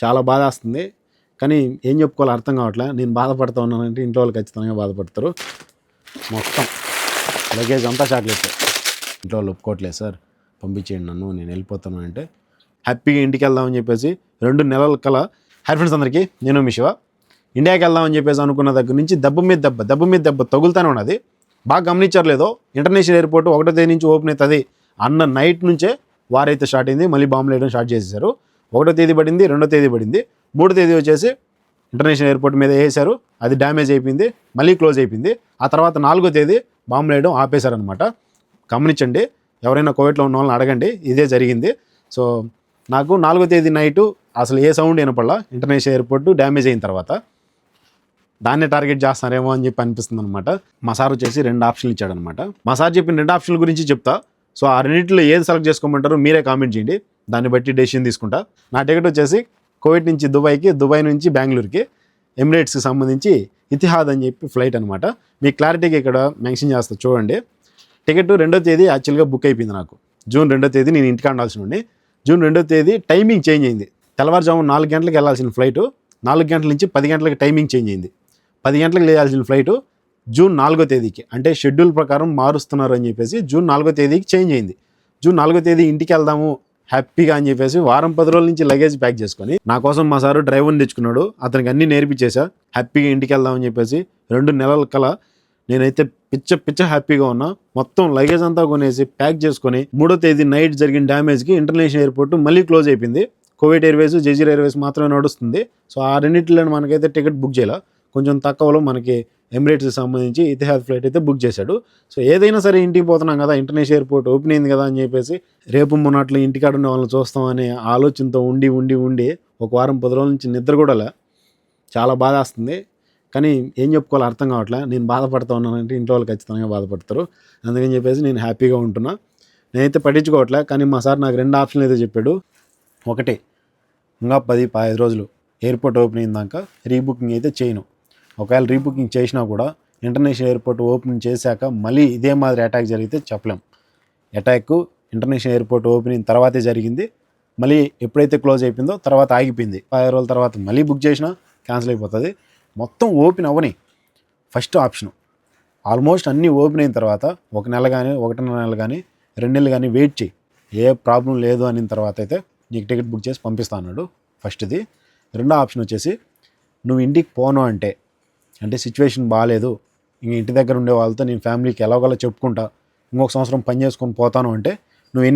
చాలా బాధేస్తుంది. కానీ ఏం చెప్పుకోవాలో అర్థం కావట్లే. నేను బాధపడుతూ ఉన్నానంటే ఇంట్లో వాళ్ళు ఖచ్చితంగా బాధపడతారు. మొత్తం లగేజ్ అంతా చాక్లెట్లే. ఇంట్లో వాళ్ళు ఒప్పుకోవట్లేదు, సార్ పంపించేయండి నన్ను, నేను వెళ్ళిపోతాను అంటే హ్యాపీగా ఇంటికి వెళ్దామని చెప్పేసి 2 నెలల కల. హై ఫ్రెండ్స్ అందరికీ, నేను మీ శివ. ఇండియాకి వెళ్దామని చెప్పేసి అనుకున్న దగ్గర నుంచి దెబ్బ మీద దెబ్బ తగులుతూనే ఉన్నది. బాగా గమనించారు లేదో, ఇంటర్నేషనల్ ఎయిర్పోర్ట్ 1వ తేదీ నుంచి ఓపెన్ అవుతుంది అన్న నైట్ నుంచే వారైతే స్టార్ట్ అయింది. మళ్ళీ బాంబులు వేయడం స్టార్ట్ చేసేసారు. 1వ తేదీ పడింది, 2వ తేదీ పడింది, 3వ తేదీ వచ్చేసి ఇంటర్నేషనల్ ఎయిర్పోర్ట్ మీద వేసారు. అది డ్యామేజ్ అయిపోయింది, మళ్ళీ క్లోజ్ అయిపోయింది. ఆ తర్వాత 4వ తేదీ బాంబులు వేయడం ఆపేశారనమాట. గమనించండి, ఎవరైనా కోవిడ్లో ఉన్న వాళ్ళని అడగండి, ఇదే జరిగింది. సో నాకు 4వ తేదీ నైటు అసలు ఏ సౌండ్ వినపడలా. ఇంటర్నేషనల్ ఎయిర్పోర్ట్ డ్యామేజ్ అయిన తర్వాత దాన్నే టార్గెట్ చేస్తున్నారేమో అని చెప్పి అనిపిస్తుంది అనమాట. మా సార్ వచ్చేసి 2 ఆప్షన్లు ఇచ్చాడనమాట. మా సార్ చెప్పిన 2 ఆప్షన్ల గురించి చెప్తా. సో ఆ రెండింటిలో ఏది సెలెక్ట్ చేసుకోమంటారో మీరే కామెంట్ చేయండి, దాన్ని బట్టి డెసిషన్ తీసుకుంటా. నా టికెట్ వచ్చేసి కువైట్ నుంచి దుబాయ్కి, దుబాయ్ నుంచి బెంగళూరుకి, ఎమిరేట్స్కి సంబంధించి ఇతిహాద్ అని చెప్పి ఫ్లైట్ అనమాట. మీకు క్లారిటీగా ఇక్కడ మెన్షన్ చేస్తా చూడండి. టికెట్ 2వ తేదీ యాక్చువల్గా బుక్ అయిపోయింది నాకు. జూన్ 2వ తేదీ నేను ఇంటికి ఉండాల్సిన ఉండి. జూన్ 2వ తేదీ టైమింగ్ చేంజ్ అయింది. తెల్లవారుజాము 4 గంటలకు వెళ్ళాల్సిన ఫ్లైటు 4 గంటల నుంచి 10 గంటలకి టైమింగ్ చేంజ్ అయింది. 10 గంటలకు లేయాల్సిన ఫ్లైటు జూన్ 4వ తేదీకి, అంటే షెడ్యూల్ ప్రకారం మారుస్తున్నారు అని చెప్పేసి జూన్ 4వ తేదీకి చేంజ్ అయింది. జూన్ 4వ తేదీ ఇంటికి వెళ్దాము హ్యాపీగా అని చెప్పేసి వారం 10 రోజుల నుంచి లగేజ్ ప్యాక్ చేసుకొని నా కోసం మా సారు డ్రైవర్ని తెచ్చుకున్నాడు. అతనికి అన్నీ నేర్పించేసా. హ్యాపీగా ఇంటికి వెళ్దామని చెప్పేసి 2 నెలల కల నేనైతే పిచ్చ హ్యాపీగా ఉన్నా. మొత్తం లగేజ్ అంతా కొనేసి ప్యాక్ చేసుకొని 3వ తేదీ నైట్ జరిగిన డ్యామేజ్కి ఇంటర్నేషనల్ ఎయిర్పోర్ట్ మళ్ళీ క్లోజ్ అయిపోయింది. కువైట్ ఎయిర్వేస్, జజీరా ఎయిర్వేస్ మాత్రమే నడుస్తుంది. సో ఆ రెండింటిలో మనకైతే టికెట్ బుక్ చేయాల. కొంచెం తక్కువలో మనకి ఎమిరేట్స్కి సంబంధించి ఇతిహాద్ ఫ్లైట్ అయితే బుక్ చేశాడు. సో ఏదైనా సరే ఇంటికి పోతున్నాం కదా, ఇంటర్నేషనల్ ఎయిర్పోర్ట్ ఓపెన్ అయింది కదా అని చెప్పేసి రేపు మొన్నట్లు ఇంటికాడ ఉన్న వాళ్ళని చూస్తామనే ఆలోచనతో ఉండి ఒక వారం 10 రోజుల నుంచి నిద్ర కూడా లే. చాలా బాధేస్తుంది. కానీ ఏం చెప్పుకోవాలో అర్థం కావట్లే. నేను బాధపడుతూ ఉన్నానంటే ఇంట్లో వాళ్ళు ఖచ్చితంగా బాధపడతారు. అందుకని చెప్పేసి నేను హ్యాపీగా ఉంటున్నా. నేనైతే పట్టించుకోవట్లే. కానీ మా సార్ నాకు 2 ఆప్షన్లు అయితే చెప్పాడు. ఒకటి, ఇంకా 10-15 రోజులు ఎయిర్పోర్ట్ ఓపెన్ అయిందాక రీబుకింగ్ అయితే చేయను. ఒకవేళ రీబుకింగ్ చేసినా కూడా ఇంటర్నేషనల్ ఎయిర్పోర్ట్ ఓపెన్ చేశాక మళ్ళీ ఇదే మాదిరి అటాక్ జరిగితే చెప్పలేం. అటాక్ ఇంటర్నేషనల్ ఎయిర్పోర్ట్ ఓపెన్ అయిన తర్వాతే జరిగింది. మళ్ళీ ఎప్పుడైతే క్లోజ్ అయిపోయిందో తర్వాత ఆగిపోయింది. 15 రోజుల తర్వాత మళ్ళీ బుక్ చేసినా క్యాన్సిల్ అయిపోతుంది. మొత్తం ఓపెన్ అవ్వని ఫస్ట్ ఆప్షను. ఆల్మోస్ట్ అన్నీ ఓపెన్ అయిన తర్వాత 1 నెల కానీ 1.5 నెలలు కానీ 2 నెలలు కానీ వెయిట్ చేయి, ఏ ప్రాబ్లం లేదు అనిన తర్వాత అయితే నీకు టికెట్ బుక్ చేసి పంపిస్తా అన్నాడు. ఫస్ట్ది. 2వ ఆప్షన్ వచ్చేసి నువ్వు ఇంటికి పోను అంటే సిచ్యువేషన్ బాగాలేదు, ఇంక ఇంటి దగ్గర ఉండే వాళ్ళతో నేను ఫ్యామిలీకి ఎలాగోలా చెప్పుకుంటా, ఇంకొక సంవత్సరం పని చేసుకొని పోతాను అంటే నువ్వు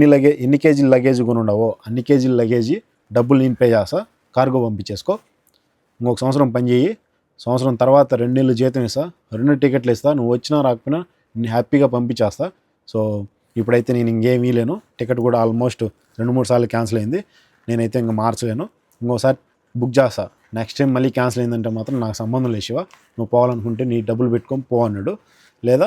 ఎన్ని కేజీల లగేజ్ కొని ఉండవో అన్ని కేజీల లగేజీ డబ్బులు నేను పే చేస్తా, కార్గో పంపించేసుకో, ఇంకొక సంవత్సరం పని చేయి, సంవత్సరం తర్వాత 2 నెలలు జీతం ఇస్తా, 2 టికెట్లు ఇస్తా, నువ్వు వచ్చినా రాకపోయినా నేను హ్యాపీగా పంపించేస్తా. సో ఇప్పుడైతే నేను ఇంకేమీ లేను. టికెట్ కూడా ఆల్మోస్ట్ 2-3 సార్లు క్యాన్సిల్ అయింది. నేనైతే ఇంకా మార్చలేను. ఇంకోసారి బుక్ చేస్తా. నెక్స్ట్ టైం మళ్ళీ క్యాన్సిల్ అయిందంటే మాత్రం నాకు సంబంధం లేదు శివ, నువ్వు పోవాలనుకుంటే నీ డబ్బులు పెట్టుకొని పో అన్నాడు. లేదా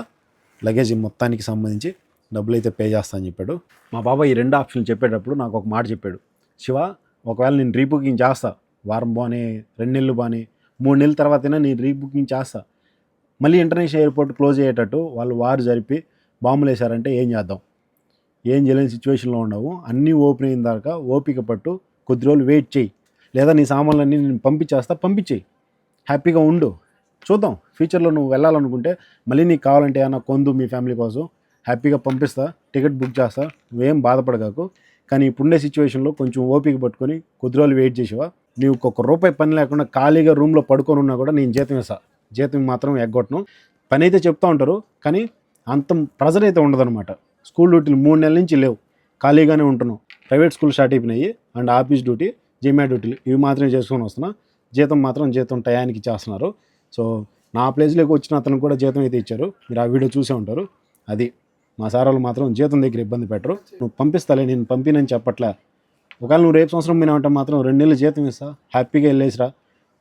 లగేజ్ మొత్తానికి సంబంధించి డబ్బులు అయితే పే చేస్తా అని చెప్పాడు. మా బాబాయ్ ఈ 2 ఆప్షన్లు చెప్పేటప్పుడు నాకు ఒక మాట చెప్పాడు. శివ, ఒకవేళ నేను రీబుకింగ్ చేస్తా, వారం బాని 2 నెలలు బాని 3 నెలల తర్వాతైనా నేను రీబుకింగ్ చేస్తా, మళ్ళీ ఇంటర్నేషనల్ ఎయిర్పోర్ట్ క్లోజ్ అయ్యేటట్టు వాళ్ళు వారు జరిపి బాంబులు వేశారంటే ఏం చేద్దాం? ఏం చేయలేని సిచ్యువేషన్లో ఉండవు. అన్నీ ఓపెన్ అయిన దాకా ఓపిక పట్టు, కొద్ది రోజులు వెయిట్ చేయి, లేదా నీ సామాన్లన్నీ నేను పంపించేయి, హ్యాపీగా ఉండు, చూద్దాం. ఫ్యూచర్లో నువ్వు వెళ్ళాలనుకుంటే మళ్ళీ నీకు కావాలంటే ఏమన్నా కొందు మీ ఫ్యామిలీ కోసం, హ్యాపీగా పంపిస్తా, టికెట్ బుక్ చేస్తా, నువ్వేం బాధపడగాకు. కానీ ఇప్పుడుండే సిచ్యువేషన్లో కొంచెం ఓపిక పట్టుకొని కొద్ది రోజులు వెయిట్ చేసేవా, నీవు ఒక్క రూపాయి పని లేకుండా ఖాళీగా రూమ్లో పడుకొని ఉన్నా కూడా నేను జీతం ఇస్తా, జీతం మాత్రం ఎగ్గొట్టను. పని అయితే చెప్తూ ఉంటారు కానీ అంత ప్రెజర్ అయితే ఉండదన్నమాట. స్కూల్ డ్యూటీలు 3 నెలల నుంచి లేవు, ఖాళీగానే ఉంటున్నాం. ప్రైవేట్ స్కూల్ స్టార్ట్ అయిపోయినాయి అండ్ ఆఫీస్ డ్యూటీ, జిమ్యా డ్యూటీలు ఇవి మాత్రమే చేసుకొని వస్తున్నా. జీతం టయానికి ఇచ్చేస్తున్నారు. సో నా ప్లేస్లోకి వచ్చిన అతను కూడా జీతం అయితే ఇచ్చారు. మీరు ఆ వీడియో చూసే ఉంటారు. అది మా సార్ వాళ్ళు మాత్రం జీతం దగ్గర ఇబ్బంది పెట్టరు. నువ్వు పంపిస్తాలే, నేను పంపినని చెప్పట్లే. ఒకవేళ నువ్వు రేపు సంవత్సరం పోయినావంటే మాత్రం 2 నెలలు జీతం ఇస్తా, హ్యాపీగా వెళ్ళేసిరా,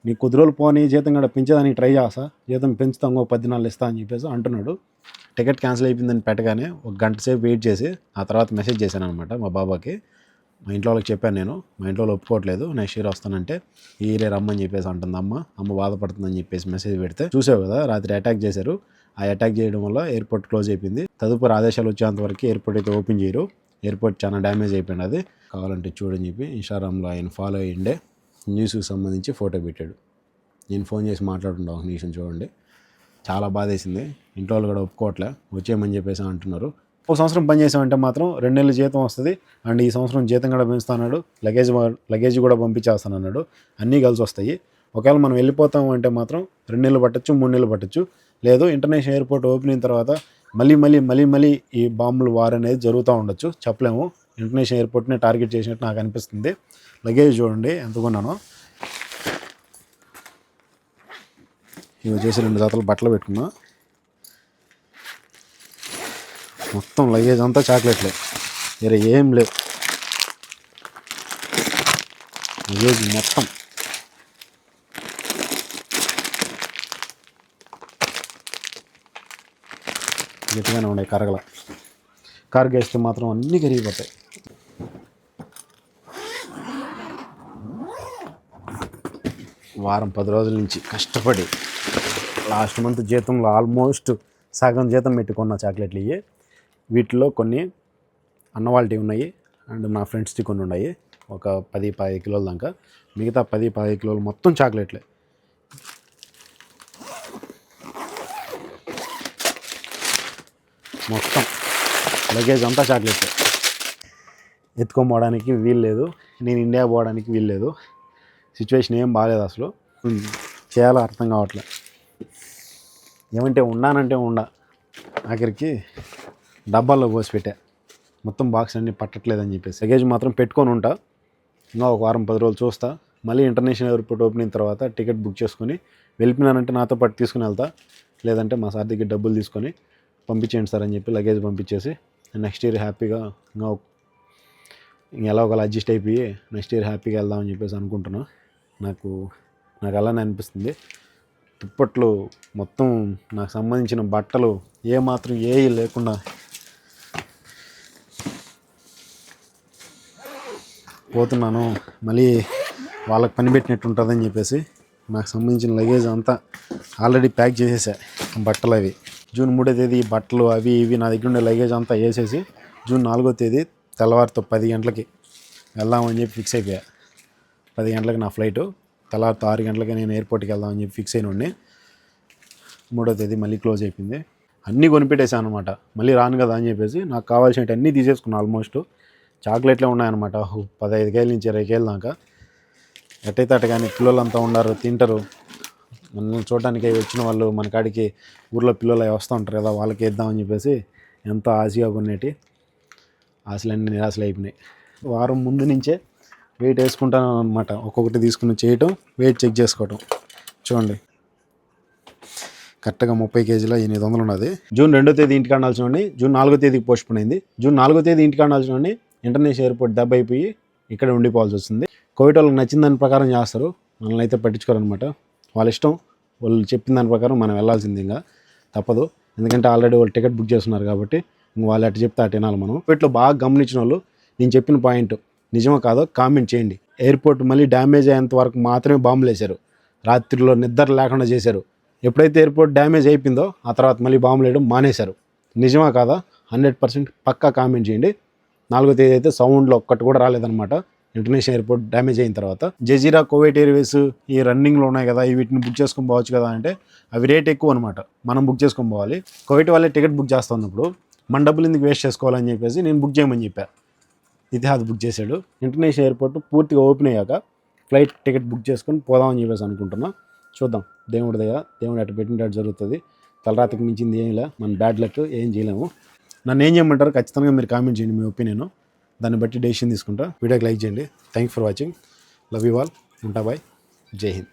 నీకు కొద్ది రోజులు పోనీ జీతం కూడా పెంచేదానికి ట్రై చేస్తా, జీతం పెంచుతా, ఇంకో 10 దినాలు ఇస్తా అని చెప్పేసి అంటున్నాడు. టికెట్ క్యాన్సిల్ అయిపోయిందని పెట్టగానే 1 గంట సేపు వెయిట్ చేసి ఆ తర్వాత మెసేజ్ చేశాను అనమాట మా బాబాకి. మా ఇంట్లో వాళ్ళకి చెప్పాను నేను. మా ఇంట్లో వాళ్ళు ఒప్పుకోవట్లేదు, నెక్స్ట్ ఇయర్ వస్తానంటే ఈ ఇయర్ రమ్మని చెప్పేసి అంటుంది అమ్మ బాధపడుతుందని చెప్పేసి మెసేజ్ పెడితే చూసావు కదా, రాత్రి అటాక్ చేశారు. ఆ అటాక్ చేయడం వల్ల ఎయిర్పోర్ట్ క్లోజ్ అయిపోయింది. తదుపరి ఆదేశాలు వచ్చేంతవరకు ఎయిర్పోర్ట్ అయితే ఓపెన్ చేయరు. ఎయిర్పోర్ట్ చాలా డ్యామేజ్ అయిపోయింది. అది కావాలంటే చూడని చెప్పి ఇన్స్టాగ్రామ్లో ఆయన ఫాలో అయ్యిండే. న్యూస్కి సంబంధించి ఫోటో పెట్టాడు. నేను ఫోన్ చేసి మాట్లాడుతుంటా ఒక నిమిషం చూడండి. చాలా బాధేసింది. ఇంట్లో వాళ్ళు కూడా ఒప్పుకోవట్లే, వచ్చేయమని చెప్పేసి అంటున్నారు. ఒక సంవత్సరం పని చేసామంటే మాత్రం 2 నెలలు జీతం వస్తుంది అండ్ ఈ సంవత్సరం జీతం కూడా పెంచుతున్నాడు, లగేజ్ కూడా పంపించేస్తానన్నాడు. అన్నీ కలిసి వస్తాయి. ఒకవేళ మనం వెళ్ళిపోతాము అంటే మాత్రం 2 నెలలు పట్టచ్చు, 3 నెలలు పట్టచ్చు. లేదు ఇంటర్నేషనల్ ఎయిర్పోర్ట్ ఓపెన్ అయిన తర్వాత మళ్ళీ ఈ బాంబులు వార్ అనేది జరుగుతూ ఉండొచ్చు, చెప్పలేము. ఇంటర్నేషనల్ ఎయిర్పోర్ట్ని టార్గెట్ చేసినట్టు నాకు అనిపిస్తుంది. లగేజ్ చూడండి ఎంత కొన్నానో. ఇవి వచ్చేసి 2 జతలు బట్టలు పెట్టుకున్నా. మొత్తం లగేజ్ అంతా చాక్లెట్లే, వేరే ఏం లేవు. లగేజ్ మొత్తం గట్టిగానే ఉన్నాయి, కరగల. కరగేస్తే మాత్రం అన్నీ కరిగిపోతాయి. వారం 10 రోజుల నుంచి కష్టపడి లాస్ట్ మంత్ జీతంలో ఆల్మోస్ట్ సగం జీతం పెట్టుకున్న చాక్లెట్లు ఇవి. వీటిలో కొన్ని అన్న వాళ్ళవి ఉన్నాయి అండ్ నా ఫ్రెండ్స్ది కొన్ని ఉన్నాయి, ఒక 10-15 కిలోల దాకా. మిగతా 10-15 కిలోలు మొత్తం చాక్లెట్లే. మొత్తం లగేజ్ అంతా చాక్లెట్లే. ఎత్తుకొని పోవడానికి వీలు లేదు, నేను ఇండియా పోవడానికి వీలు లేదు. సిచ్యువేషన్ ఏం బాగాలేదు అసలు, చేయాలో అర్థం కావట్లేదు. ఏమంటే ఉన్నానంటే ఆఖరికి డబ్బాల్లో పోసి పెట్టా, మొత్తం బాక్స్ అన్నీ పట్టట్లేదని చెప్పేసి. లగేజ్ మాత్రం పెట్టుకొని ఉంటా. ఇంకా ఒక వారం 10 రోజులు చూస్తా. మళ్ళీ ఇంటర్నేషనల్ ఎయిర్పోర్ట్ ఓపెన్ అయిన తర్వాత టికెట్ బుక్ చేసుకొని వెళ్ళిపోయినానంటే నాతో పాటు తీసుకుని వెళ్తా. లేదంటే మా సార్ దగ్గర డబ్బులు తీసుకొని పంపించేయండి సార్ అని చెప్పి లగేజ్ పంపించేసి నెక్స్ట్ ఇయర్ హ్యాపీగా ఇంకా ఎలా ఒకలా అడ్జస్ట్ అయిపోయి నెక్స్ట్ ఇయర్ హ్యాపీగా వెళ్దామని చెప్పేసి అనుకుంటున్నా. నాకు అలానే అనిపిస్తుంది. దుప్పట్లు మొత్తం నాకు సంబంధించిన బట్టలు ఏమాత్రం లేకుండా పోతున్నాను. మళ్ళీ వాళ్ళకి పని పెట్టినట్టు ఉంటుందని చెప్పేసి నాకు సంబంధించిన లగేజ్ అంతా ఆల్రెడీ ప్యాక్ చేసేసా. బట్టలు అవి జూన్ 3వ తేదీ బట్టలు అవి ఇవి నా దగ్గర ఉండే లగేజ్ అంతా వేసేసి జూన్ 4వ తేదీ తెల్లవారితో 10 గంటలకి వెళ్దామని చెప్పి ఫిక్స్ అయిపోయా. 10 గంటలకి నా ఫ్లైటు, తెల్లవారితో 6 గంటలకి నేను ఎయిర్పోర్ట్కి వెళ్దామని చెప్పి ఫిక్స్ అయిన ఉండి 3వ తేదీ మళ్ళీ క్లోజ్ అయిపోయింది. అన్నీ కొనిపెట్టేశాను అనమాట. మళ్ళీ రాను కదా అని చెప్పేసి నాకు కావాల్సినవి అన్నీ తీసేసుకున్నాను. ఆల్మోస్ట్ చాక్లెట్లే ఉన్నాయన్నమాట, 15 కేజీల నుంచి 20 కేజీల దాకా. ఎట్టయితే అట్ట కానీ పిల్లలంతా ఉన్నారు, తింటారు. మనల్ని చూడడానికి వచ్చిన వాళ్ళు మన కాడికి ఊర్లో పిల్లలు అవి వస్తూ ఉంటారు కదా, వాళ్ళకి ఇద్దామని చెప్పేసి ఎంతో ఆశగా కొనేటి ఆశలన్నీ నిరాశలు అయిపోయినాయి. వారం ముందు నుంచే వెయిట్ వేసుకుంటాను అనమాట, ఒక్కొక్కటి తీసుకుని చేయటం, వెయిట్ చెక్ చేసుకోవటం. చూడండి కరెక్ట్గా 30 కేజీల 800 ఉన్నది. జూన్ 2వ తేదీ ఇంటికి ఆడాల్సిన జూన్ 4వ తేదీకి పోస్ట్పోన్ అయింది. జూన్ 4వ తేదీ ఇంటికి ఆడాల్సిన ఇంటర్నేషనల్ ఎయిర్పోర్ట్ దెబ్బ అయిపోయి ఇక్కడ ఉండిపోవాల్సి వస్తుంది. కోవిడ్ వాళ్ళకి నచ్చిన దాని ప్రకారం చేస్తారు, మనల్ని అయితే పట్టించుకోరనమాట. వాళ్ళ ఇష్టం, వాళ్ళు చెప్పిన దాని ప్రకారం మనం వెళ్ళాల్సింది, ఇంకా తప్పదు. ఎందుకంటే ఆల్రెడీ వాళ్ళు టికెట్ బుక్ చేస్తున్నారు కాబట్టి వాళ్ళు అటు చెప్తే అటు వినాలి మనం. వీటిలో బాగా గమనించిన వాళ్ళు నేను చెప్పిన పాయింట్ నిజమో కాదో కామెంట్ చేయండి. ఎయిర్పోర్ట్ మళ్ళీ డ్యామేజ్ అయ్యేంత వరకు మాత్రమే బాంబులు వేశారు, రాత్రిలో నిద్ర లేకుండా చేశారు. ఎప్పుడైతే ఎయిర్పోర్ట్ డ్యామేజ్ అయిపోయిందో ఆ తర్వాత మళ్ళీ బాంబులు వేయడం మానేశారు. నిజమా కాదా 100% పక్కా కామెంట్ చేయండి. 4వ తేదీ అయితే సౌండ్లో ఒక్కటి కూడా రాలేదన్నమాట ఇంటర్నేషనల్ ఎయిర్పోర్ట్ డ్యామేజ్ అయిన తర్వాత. జజీరా, కువైట్ ఎయిర్వేస్ ఈ రన్నింగ్లో ఉన్నాయి కదా, వీటిని బుక్ చేసుకొని పోవచ్చు కదా అంటే అవి రేట్ ఎక్కువ అనమాట, మనం బుక్ చేసుకొని పోవాలి. కువైట్ వాళ్ళే టికెట్ బుక్ చేస్తున్నప్పుడు మన డబ్బులు ఎందుకు వేస్ట్ చేసుకోవాలని చెప్పేసి నేను బుక్ చేయమని చెప్పా. ఇతిహాద్ బుక్ చేశాడు. ఇంటర్నేషనల్ ఎయిర్పోర్ట్ పూర్తిగా ఓపెన్ అయ్యాక ఫ్లైట్ టికెట్ బుక్ చేసుకొని పోదామని చెప్పేసి అనుకుంటున్నా. చూద్దాం, దేవుడి దయ, దేవుడు అటు పెట్టినట్టు జరుగుతుంది. తలరాతకు మించింది ఏం లే, మన బ్యాడ్ లక్, ఏం చేయలేము. నన్ను ఏం చేయమంటారు ఖచ్చితంగా మీరు కామెంట్ చేయండి, మీ ఒపీనియన్. దాన్ని బట్టి డెసిషన్ తీసుకుంటా. వీడియోకి లైక్ చేయండి. Thank for watching. Love you all. ఉంటా బాయ్. జై హింద్.